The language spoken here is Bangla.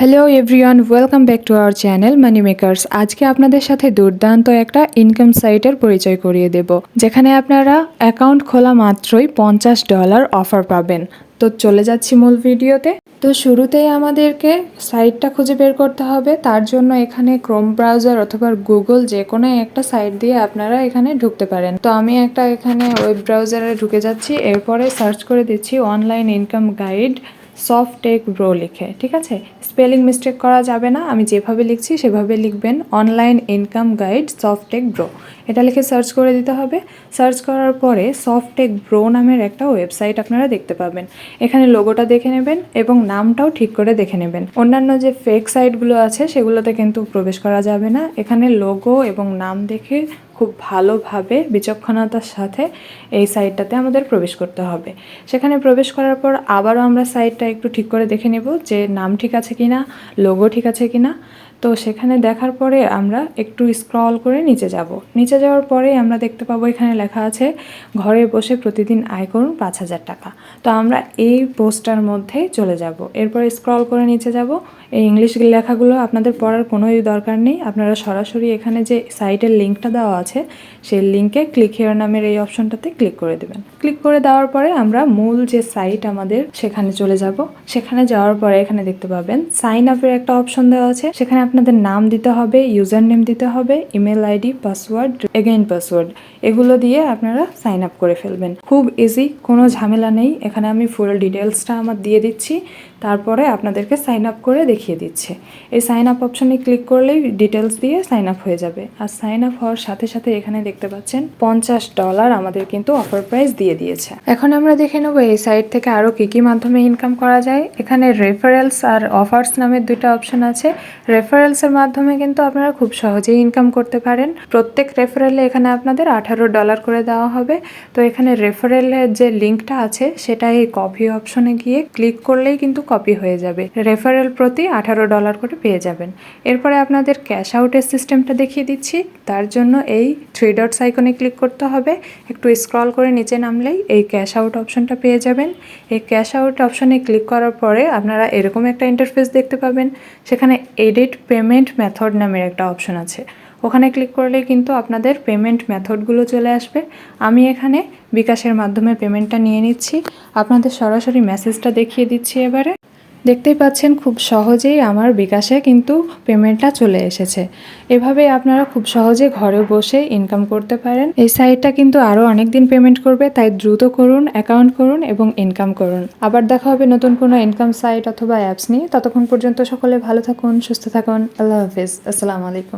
Hello everyone, welcome back to our channel money makers. আজকে আপনাদের সাথে দুর্দান্ত একটা ইনকাম সাইটের পরিচয় করিয়ে দেব, যেখানে আপনারা অ্যাকাউন্ট খোলা মাত্রই $50 অফার পাবেন। তো চলে যাচ্ছি মূল ভিডিওতে। তো শুরুতেই আমাদেরকে সাইটটা খুঁজে বের করতে হবে। তার জন্য এখানে ক্রোম ব্রাউজার অথবা গুগল যে কোনো একটা সাইট দিয়ে আপনারা এখানে ঢুকতে পারেন। তো আমি এখানে ওয়েব ব্রাউজারে ঢুকে যাচ্ছি। এরপরে সার্চ করে দিচ্ছি online income guide Softech bro লিখে। ঠিক আছে, স্পেলিং মিস্টেক করা যাবে না, আমি যেভাবে লিখছি সেভাবে লিখবেন। Online income guide Softech bro, এটা লিখে সার্চ করে দিতে হবে। সার্চ করার পরে সফটেক ব্রো নামের একটা ওয়েবসাইট আপনারা দেখতে পাবেন। এখানে লোগোটা দেখে নেবেন এবং নামটাও ঠিক করে দেখে নেবেন। অন্যান্য যে ফেক সাইটগুলো আছে সেগুলোতে কিন্তু প্রবেশ করা যাবে না। এখানে লোগো এবং নাম দেখে খুব ভালোভাবে বিচক্ষণতার সাথে এই সাইটটাতে আমাদের প্রবেশ করতে হবে। সেখানে প্রবেশ করার পর আবারও আমরা সাইটটা একটু ঠিক করে দেখে নেব যে নাম ঠিক আছে কিনা, লোগো ঠিক আছে কিনা। তো সেখানে দেখার পরে আমরা একটু স্ক্রল করে নিচে যাব। নিচে যাওয়ার পরে আমরা দেখতে পাবো এখানে লেখা আছে ঘরে বসে প্রতিদিন আয় করুন 5,000 টাকা। তো আমরা এই পোস্টটার মধ্যেই চলে যাব। এরপরে স্ক্রল করে নিচে যাব। এই ইংলিশ লেখাগুলো আপনাদের পড়ার কোনোই দরকার নেই, আপনারা সরাসরি এখানে যে সাইটের লিঙ্কটা দেওয়া আছে সেই লিঙ্কে ক্লিক হেয়ার নামের এই অপশনটাতে ক্লিক করে দেবেন। ক্লিক করে দেওয়ার পরে আমরা মূল যে সাইট আমাদের সেখানে চলে যাব। সেখানে যাওয়ার পরে এখানে দেখতে পাবেন সাইন আপের একটা অপশন দেওয়া আছে। সেখানে আপনাদের নাম দিতে হবে, ইউজার নেম দিতে হবে, email ID, password, again password, এগুলো দিয়ে আপনারা সাইন আপ করে ফেলবেন। খুব ইজি, কোনো ঝামেলা নেই। এখানে আমি ফুল ডিটেলসটা আমার দিয়ে দিচ্ছি, তারপরে আপনাদেরকে সাইন আপ করে দেখিয়ে দিচ্ছে। এই সাইন আপ অপশনে ক্লিক করলেই ডিটেলস দিয়ে সাইন আপ হয়ে যাবে। আর সাইন আপ হওয়ার সাথে সাথে এখানে দেখতে পাচ্ছেন $50 আমাদের কিন্তু অফার প্রাইস দিয়ে দিয়েছে। এখন আমরা দেখে নেব এই সাইট থেকে আরও কী কী মাধ্যমে ইনকাম করা যায়। এখানে রেফারেলস আর অফার্স নামের দুইটা অপশন আছে। রেফারেলসের মাধ্যমে কিন্তু আপনারা খুব সহজেই ইনকাম করতে পারেন। প্রত্যেক রেফারেলে এখানে আপনাদের $18 করে দেওয়া হবে। তো এখানে রেফারেলের যে লিঙ্কটা আছে সেটা এই কপি অপশনে গিয়ে ক্লিক করলেই কিন্তু কপি হয়ে যাবে। রেফারেল প্রতি $18 করে পেয়ে যাবেন। এরপরে আপনাদের ক্যাশ আউটের সিস্টেমটা দেখিয়ে দিচ্ছি। তার জন্য এই 3 ডটস আইকনে ক্লিক করতে হবে। একটু স্ক্রল করে নিচে নামলেই এই ক্যাশ আউট অপশনটা পেয়ে যাবেন। এই ক্যাশ আউট অপশনে ক্লিক করার পরে আপনারা এরকম একটা ইন্টারফেস দেখতে পাবেন। সেখানে এডিট পেমেন্ট মেথড নামের একটা অপশন আছে, ওখানে ক্লিক করলে কিন্তু আপনাদের পেমেন্ট মেথডগুলো চলে আসবে। আমি এখানে বিকাশের মাধ্যমে পেমেন্টটা নিয়ে নিচ্ছি। আপনাদের সরাসরি মেসেজটা দেখিয়ে দিচ্ছি। এবারে দেখতেই পাচ্ছেন খুব সহজেই আমার বিকাশে কিন্তু পেমেন্টটা চলে এসেছে। এভাবে আপনারা খুব সহজে ঘরে বসে ইনকাম করতে পারেন। এই সাইটটা কিন্তু আরও অনেক দিন পেমেন্ট করবে, তাই দ্রুত করুন, অ্যাকাউন্ট করুন এবং ইনকাম করুন। আবার দেখা হবে নতুন কোনো ইনকাম সাইট অথবা অ্যাপস নিয়ে। ততক্ষণ পর্যন্ত সকলে ভালো থাকুন, সুস্থ থাকুন। আল্লাহ হাফিজ, আসসালামু আলাইকুম।